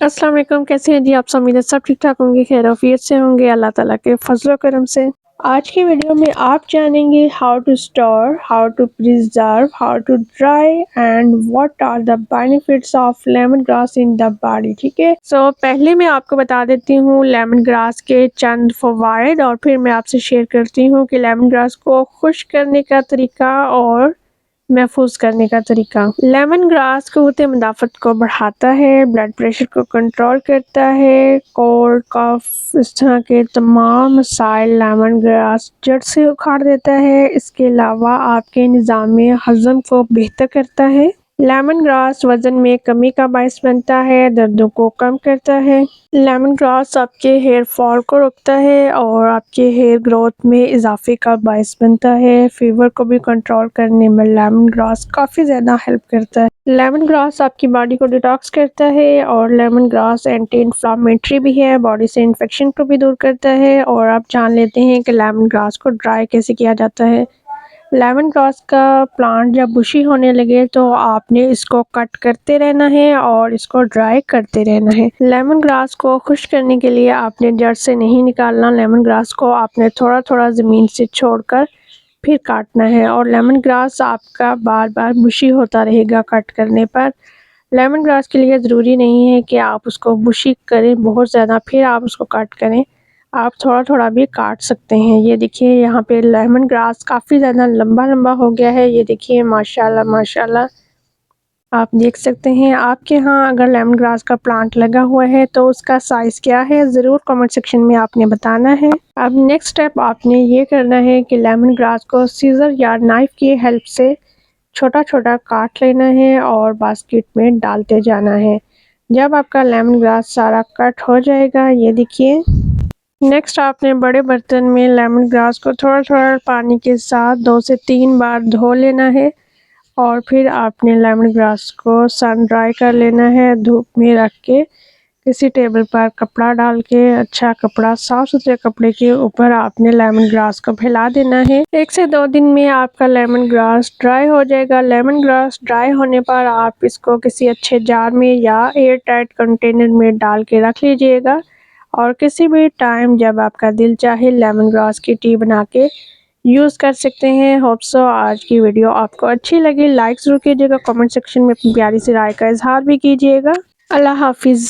अस्सलाम वालेकुम, कैसे हैं जी आप सब? उम्मीद है सब ठीक-ठाक होंगे, खैर-आफ़ियत से होंगे, अल्लाह ताला के फ़ज़ल व करम से। आज की वीडियो में आप जानेंगे how to store, how to preserve, how to dry and what are the benefits of lemon grass in the body. ठीक है, सो पहले मैं आपको बता देती हूँ लेमन ग्रास के चंद फ़वाइद और फिर मैं आपसे शेयर करती हूँ कि लेमन ग्रास को खुश्क करने का तरीका और महफूज करने का तरीका। लेमन ग्रास क़ुव्वत मुदाफ़त को बढ़ाता है, ब्लड प्रेशर को कंट्रोल करता है, कोल्ड कफ इस तरह के तमाम मसाइल लेमन ग्रास जड़ से उखाड़ देता है। इसके अलावा आपके निज़ाम हज़म को बेहतर करता है। लेमन ग्रास वज़न में कमी का बायस बनता है, दर्दों को कम करता है। लेमन ग्रास आपके हेयर फॉल को रोकता है और आपके हेयर ग्रोथ में इजाफे का बायस बनता है। फीवर को भी कंट्रोल करने में लेमन ग्रास काफ़ी ज़्यादा हेल्प करता है। लेमन ग्रास आपकी बॉडी को डिटॉक्स करता है और लेमन ग्रास एंटी इन्फ्लामेटरी भी है, बॉडी से इन्फेक्शन को भी दूर करता है। और आप जान लेते हैं कि लेमन ग्रास को ड्राई कैसे किया जाता है। लेमन ग्रास का प्लांट जब बुशी होने लगे तो आपने इसको कट करते रहना है और इसको ड्राई करते रहना है। लेमन ग्रास को खुश्क करने के लिए आपने जड़ से नहीं निकालना, लेमन ग्रास को आपने थोड़ा थोड़ा ज़मीन से छोड़कर फिर काटना है और लेमन ग्रास आपका बार बार बुशी होता रहेगा कट करने पर। लेमन ग्रास के लिए ज़रूरी नहीं है कि आप उसको बुशी करें बहुत ज़्यादा फिर आप उसको कट करें, आप थोड़ा थोड़ा भी काट सकते हैं। ये देखिए यहाँ पे लेमन ग्रास काफ़ी ज़्यादा लंबा लंबा हो गया है। ये देखिए माशाल्लाह माशाल्लाह, आप देख सकते हैं। आपके यहाँ अगर लेमन ग्रास का प्लांट लगा हुआ है तो उसका साइज़ क्या है ज़रूर कमेंट सेक्शन में आपने बताना है। अब नेक्स्ट स्टेप आपने ये करना है कि लेमन ग्रास को सीज़र या नाइफ़ की हेल्प से छोटा छोटा काट लेना है और बास्केट में डालते जाना है। जब आपका लेमन ग्रास सारा कट हो जाएगा, ये देखिए। नेक्स्ट आपने बड़े बर्तन में लेमन ग्रास को थोड़ा थोड़ा पानी के साथ 2 से 3 बार धो लेना है और फिर आपने लेमन ग्रास को सन ड्राई कर लेना है। धूप में रख के किसी टेबल पर कपड़ा डाल के, अच्छा कपड़ा, साफ़ सुथरे कपड़े के ऊपर आपने लेमन ग्रास को फैला देना है। 1 से 2 दिन में आपका लेमन ग्रास ड्राई हो जाएगा। लेमन ग्रास ड्राई होने पर आप इसको किसी अच्छे जार में या एयर टाइट कंटेनर में डाल के रख लीजिएगा और किसी भी टाइम जब आपका दिल चाहे लेमन ग्रास की टी बना के यूज़ कर सकते हैं। होप सो आज की वीडियो आपको अच्छी लगी, लाइक ज़रूर कीजिएगा, कमेंट सेक्शन में अपनी प्यारी सी राय का इज़हार भी कीजिएगा। अल्लाह हाफ़िज़।